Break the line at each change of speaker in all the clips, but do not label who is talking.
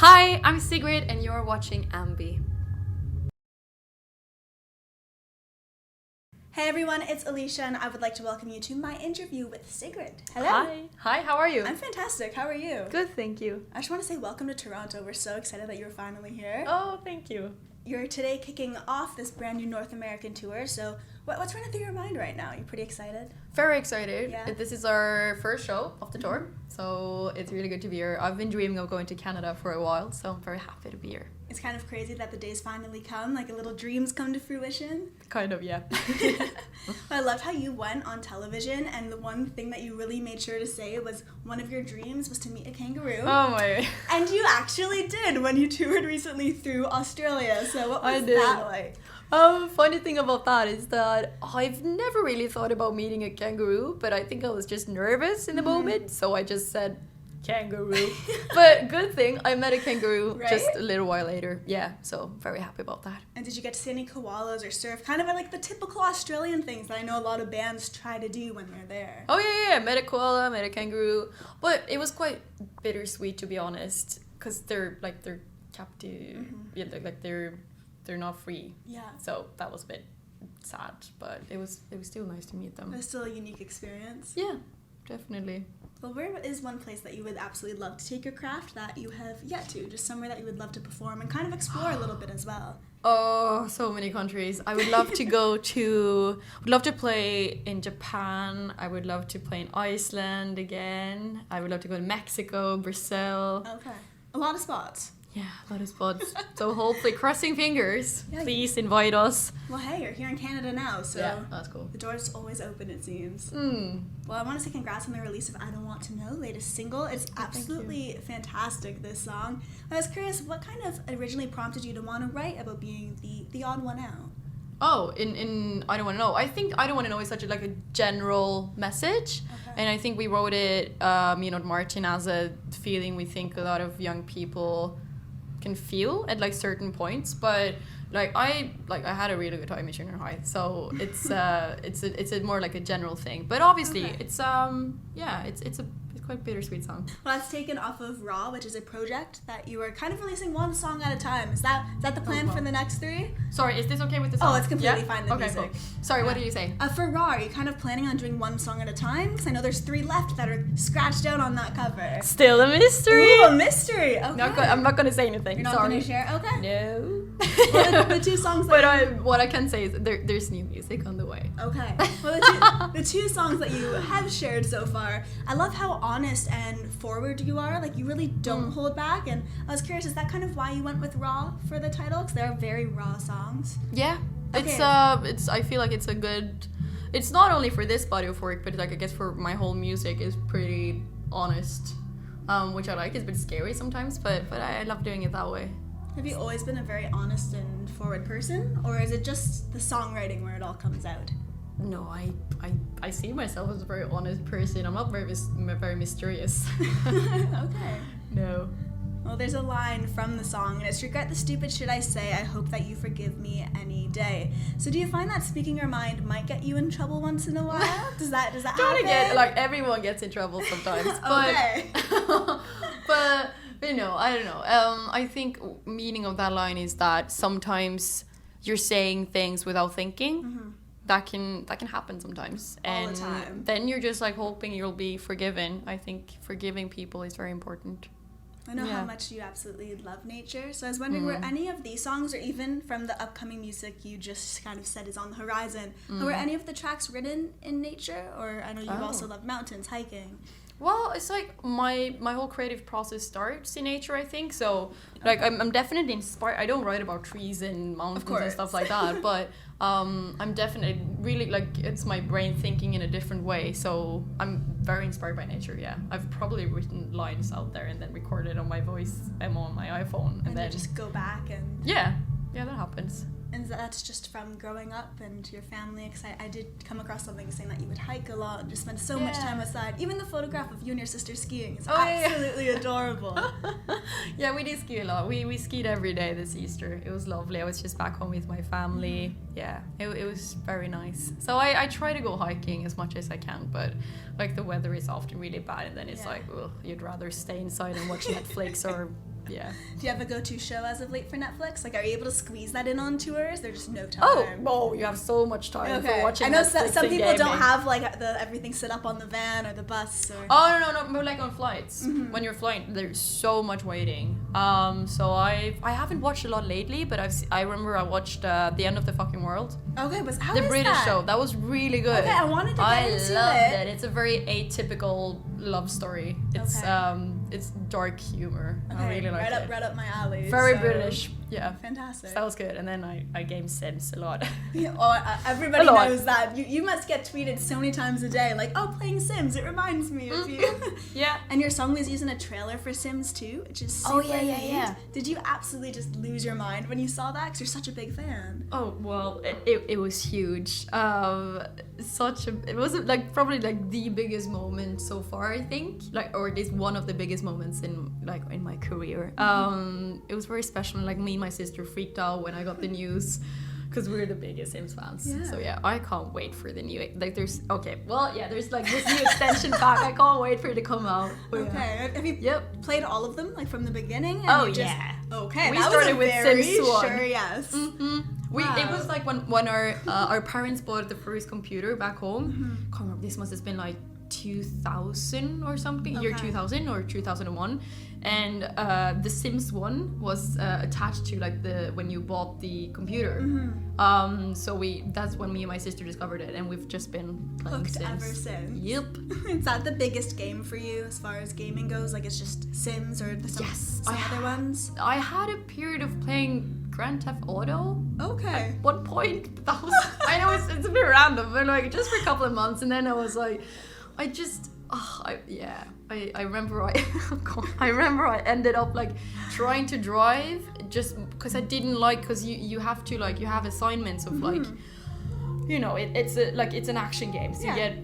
Hi, I'm Sigrid and you're watching AMBY.
Hey everyone, it's Alicia and I would like to welcome you to my interview with Sigrid. Hello.
Hi, how are you?
I'm fantastic. How are you?
Good, thank you.
I just want to say welcome to Toronto. We're so excited that you're finally here.
Oh, thank you.
You're today kicking off this brand new North American tour, so what's running through your mind right now? You pretty excited?
Very excited.
Yeah.
This is our first show of the tour, so it's really good to be here. I've been dreaming of going to Canada for a while, so I'm very happy to be here.
It's kind of crazy that the days finally come, like a little dreams come to fruition.
Kind of, yeah.
I loved how you went on television and the one thing that you really made sure to say was one of your dreams was to meet a kangaroo.
Oh my.
And you actually did when you toured recently through Australia. So what was that like?
Funny thing about that is that I've never really thought about meeting a kangaroo, but I think I was just nervous in the moment, so I just said kangaroo. But good thing I met a kangaroo just a little while later. Yeah, so very happy about that.
And did you get to see any koalas or surf? Kind of like the typical Australian things that I know a lot of bands try to do when they're there.
Oh yeah, met a koala, met a kangaroo, but it was quite bittersweet to be honest, because they're captive. Yeah, they're not free.
Yeah.
So that was a bit sad, but it was still nice to meet them.
It was still a unique experience.
Yeah, definitely.
Well, where is one place that you would absolutely love to take your craft that you have yet to? Just somewhere that you would love to perform and kind of explore a little bit as well.
Oh, so many countries. I would love to would love to play in Japan. I would love to play in Iceland again. I would love to go to Mexico, Brazil.
Okay. A lot of spots.
Yeah, a lot of spots. So hopefully, crossing fingers,
Yeah,
please invite us.
Well, hey, you're here in Canada now, so
Yeah, that's cool.
the door's always open, it seems.
Mm.
Well, I want to say congrats on the release of I Don't Want to Know, latest single. It's absolutely fantastic, this song. I was curious, what kind of originally prompted you to want to write about being the odd one out?
Oh, in I Don't Want to Know. I think I Don't Want to Know is such a general message.
Okay.
And I think we wrote it, Martin, as a feeling we think a lot of young people can feel at certain points, but I had a really good time in junior high, so it's a more like a general thing, but obviously it's a quite bittersweet song.
Well, that's taken off of Raw, which is a project that you were kind of releasing one song at a time. Is that the plan for the next 3?
Sorry, is this okay with the song?
Oh, it's completely fine, the music.
Cool. Sorry, what did you say?
For Raw, are you kind of planning on doing one song at a time? Because I know there's 3 left that are scratched out on that cover.
Still a mystery.
Ooh, a mystery. Okay.
I'm not gonna say anything.
You're not going to share? Okay.
No.
Well, the 2 songs that
what I can say is there's new music on the way.
Okay. Well, the two songs that you have shared so far, I love how honest and forward you are. Like, you really don't hold back. And I was curious, is that kind of why you went with Raw for the title? Because they're very raw songs.
Yeah.
Okay.
It's I feel like it's a good. It's not only for this body of work, but I guess for my whole music is pretty honest, which I like. It's a bit scary sometimes, but I love doing it that way.
Have you always been a very honest and forward person, or is it just the songwriting where it all comes out?
No, I see myself as a very honest person. I'm not very mysterious.
Okay.
No.
Well, there's a line from the song, and it's "Regret the stupid shit I say, I hope that you forgive me any day." So do you find that speaking your mind might get you in trouble once in a while? Does that happen?
Everyone gets in trouble sometimes. But,
Okay.
but I don't know. I think meaning of that line is that sometimes you're saying things without thinking.
Mm-hmm.
That can happen sometimes.
All the
And
time.
then you're just hoping you'll be forgiven. I think forgiving people is very important.
I know
Yeah.
how much you absolutely love nature, so I was wondering, were any of these songs, or even from the upcoming music you just kind of said is on the horizon, were any of the tracks written in nature? Or I know you also love mountains, hiking.
Well, it's my whole creative process starts in nature, I think. So I'm definitely inspired. I don't write about trees and mountains and stuff like that, but I'm definitely really it's my brain thinking in a different way. So I'm very inspired by nature. Yeah, I've probably written lines out there and then recorded on my voice memo on my iPhone,
And then you just go back and...
yeah, that happens.
And that's just from growing up and your family, because I did come across something saying that you would hike a lot and just spend so much time outside. Even the photograph of you and your sister skiing is absolutely adorable.
Yeah, we did ski a lot. We skied every day this Easter. It was lovely. I was just back home with my family. Yeah, it was very nice. So I try to go hiking as much as I can, but the weather is often really bad, and then it's ugh, you'd rather stay inside and watch Netflix or yeah.
Do you have a go-to show as of late for Netflix? Like, are you able to squeeze that in on tours? There's just no time.
Oh, you have so much time for watching.
I know
Netflix
some
and
people
gaming.
don't have like everything set up on the van or the bus. Or...
Oh no, but like on flights. When you're flying, there's so much waiting. So I haven't watched a lot lately, but I remember I watched The End of the Fucking World.
Okay, but how
the
is
British
that?
show. That was really good.
Okay, I wanted to get into it.
I loved it. It's a very atypical love story. It's dark humor.
Okay,
I really like it.
Right up my alley.
Very British. Yeah.
Fantastic.
That was good. And then I game Sims a lot.
Everybody knows that. You must get tweeted so many times a day, like, oh, playing Sims, it reminds me of you.
Yeah.
And your song was using a trailer for Sims 2, which is super
yeah.
Did you absolutely just lose your mind when you saw that? Because you're such a big fan.
Oh, well, it was huge. It was like probably like the biggest moment so far, I think. Like, or at least one of the biggest moments in my career. It was very special. Like, me and my sister freaked out when I got the news because we're the biggest Sims fans.
Yeah.
So yeah, I can't wait for the new. Like, there's like this new extension pack. I can't wait for it to come out. But
okay,
yeah.
have you played all of them like from the beginning?
And yeah.
Okay,
we
that
started
was
with
very
Sims 1.
Sure, yes.
Wow. It was like when our parents bought the first computer back home. Can't remember. This must have been like 2000 or something, year 2000 or 2001, and The Sims 1 was attached to like when you bought the computer. So that's when me and my sister discovered it, and we've just been playing
Hooked
Sims
ever since.
Yep.
Is that the biggest game for you as far as gaming goes? Like, it's just Sims or some other ones?
I had a period of playing Grand Theft Auto.
Okay.
At one point, that was I know it's a bit random, but like just for a couple of months, and then I was like, I remember I ended up like trying to drive just because I didn't like, because you have to like, you have assignments of like, you know, it's an action game, so you get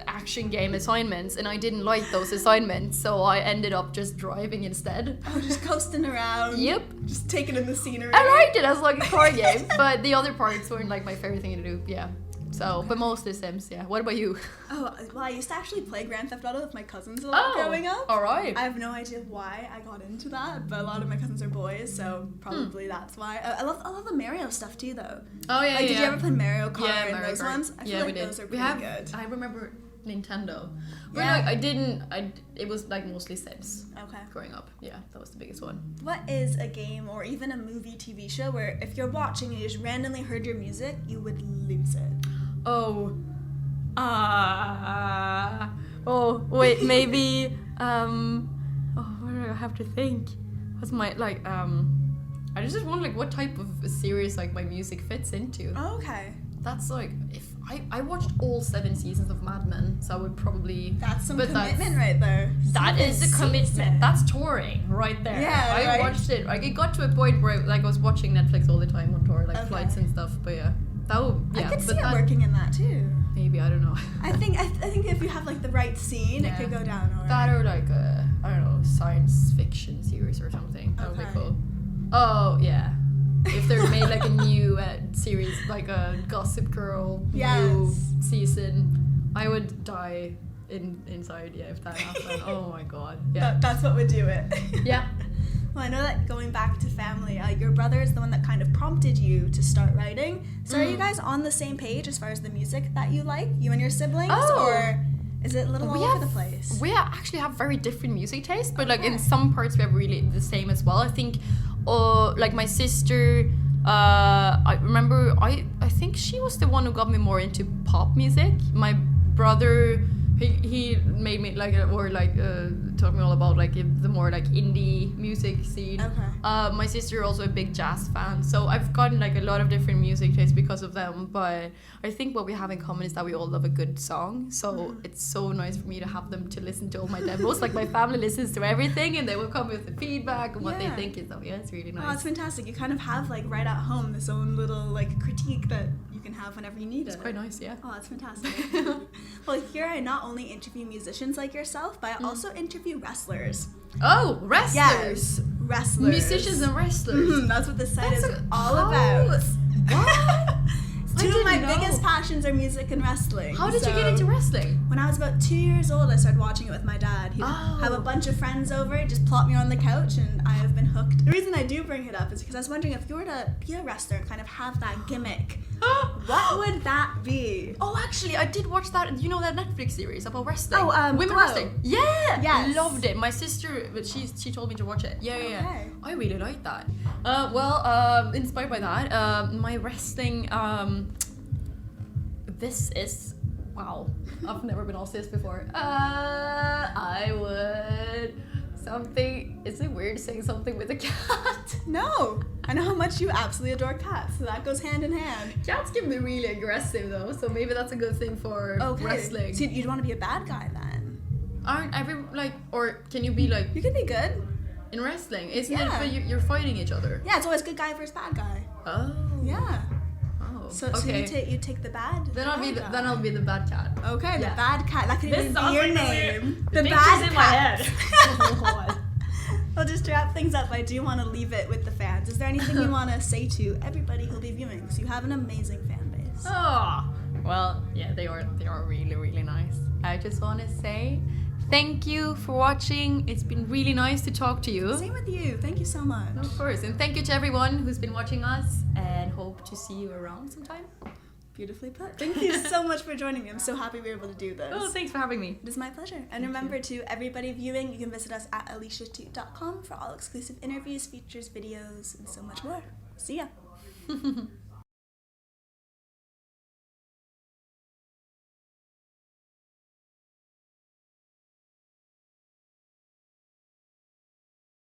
action game assignments, and I didn't like those assignments, so I ended up just driving instead.
Oh, just coasting around.
Yep.
Just taking in the scenery.
I liked it as like a car game, but the other parts weren't like my favorite thing to do. Yeah. So, but mostly Sims, yeah. What about you?
Oh, well, I used to actually play Grand Theft Auto with my cousins a lot growing up.
All right.
I have no idea why I got into that, but a lot of my cousins are boys, so probably that's why. I love the Mario stuff too, though.
Oh yeah,
Did you ever play Mario Kart and
Mario
those
Kart.
ones? I feel like those are pretty good.
I remember Nintendo. But like it was like mostly Sims.
Okay.
Growing up. Yeah, that was the biggest one.
What is a game or even a movie, TV show where if you're watching and you just randomly heard your music, you would lose it?
Wait, maybe what do I have to think? What's my like I just wonder like what type of series like my music fits into.
Oh, okay.
That's like, if I watched all 7 seasons of Mad Men, so I would probably...
That's some commitment right there.
That is a commitment. That's touring right there.
Yeah,
I watched it. Like, it got to a point where I was watching Netflix all the time on tour, like flights and stuff. But yeah,
I could see it working in that too.
Maybe, I don't know.
I think if you have like the right scene, it could go down.
That or like a, I don't know, science fiction series or something. That would be cool. Oh yeah. If they made like a new series, like a Gossip Girl new season, I would die inside. Yeah, if that happened. Oh my god. Yeah.
That's what would do it.
Yeah.
Well, I know that going back to family, your brother is the one that kind of prompted you to start writing. So are you guys on the same page as far as the music that you like, you and your siblings, or is it a little all over the place?
We actually have very different music tastes, but like in some parts we have really the same as well. I think, like my sister, I remember I think she was the one who got me more into pop music. My brother, he made me taught me all about like the more like indie music scene. Okay. My sister also a big jazz fan, so I've gotten like a lot of different music tastes because of them. But I think what we have in common is that we all love a good song. So it's so nice for me to have them to listen to all my demos. Like my family listens to everything, and they will come with the feedback and what they think is. So yeah, it's really nice.
Oh, it's fantastic. You kind of have like right at home this own little like critique that you can have whenever you need it.
It's quite nice, yeah.
Oh, that's fantastic. Well, here I not only interview musicians like yourself, but I also interview wrestlers.
Oh, wrestlers!
Yes, wrestlers.
Musicians and wrestlers.
That's what this site is all about.
What?
Two of my biggest passions are music and wrestling.
How did you get into wrestling?
When I was about 2 years old, I started watching it with my dad. He'd have a bunch of friends over, just plop me on the couch, and I have been hooked. The reason I do bring it up is because I was wondering if you were to be a wrestler and kind of have that gimmick, what would that be?
Oh, actually, I did watch that. You know that Netflix series about wrestling?
Oh,
Women
Glow.
wrestling. Yeah,
Yes.
loved it. My sister, but she told me to watch it. Yeah.
Okay.
I really liked that. Inspired by that, my wrestling. This is wow. I've never been asked this before. I would something. Is it weird saying something with a cat?
No, I know how much you absolutely adore cats, so that goes hand in hand.
Cats can be really aggressive though, so maybe that's a good thing for wrestling.
So you'd want to be a bad guy then?
Aren't every or can you be like
You could be good.
in wrestling? Isn't it? But you're fighting each other.
Yeah, it's always good guy versus bad guy.
Oh.
Yeah.
Oh.
So
okay.
you take the bad.
Then I'll be the bad cat.
Okay, the bad cat. That could
This
even be
sounds
your
like
name.
the
The
picture's
bad
in my
cat.
head.
Well, just to wrap things up, I do want to leave it with the fans. Is there anything you want to say to everybody who'll be viewing? Because you have an amazing fan base.
Oh. Well, yeah, they are really, really nice. I just want to say thank you for watching. It's been really nice to talk to you.
Same with you. Thank you so much.
Of course. And thank you to everyone who's been watching us, and hope to see you around sometime.
Beautifully put. Thank you so much for joining me. I'm so happy we were able to do this.
Oh, thanks for having me.
It is my pleasure. And remember, to everybody viewing, you can visit us at aliciatoot.com for all exclusive interviews, features, videos, and so much more. See ya.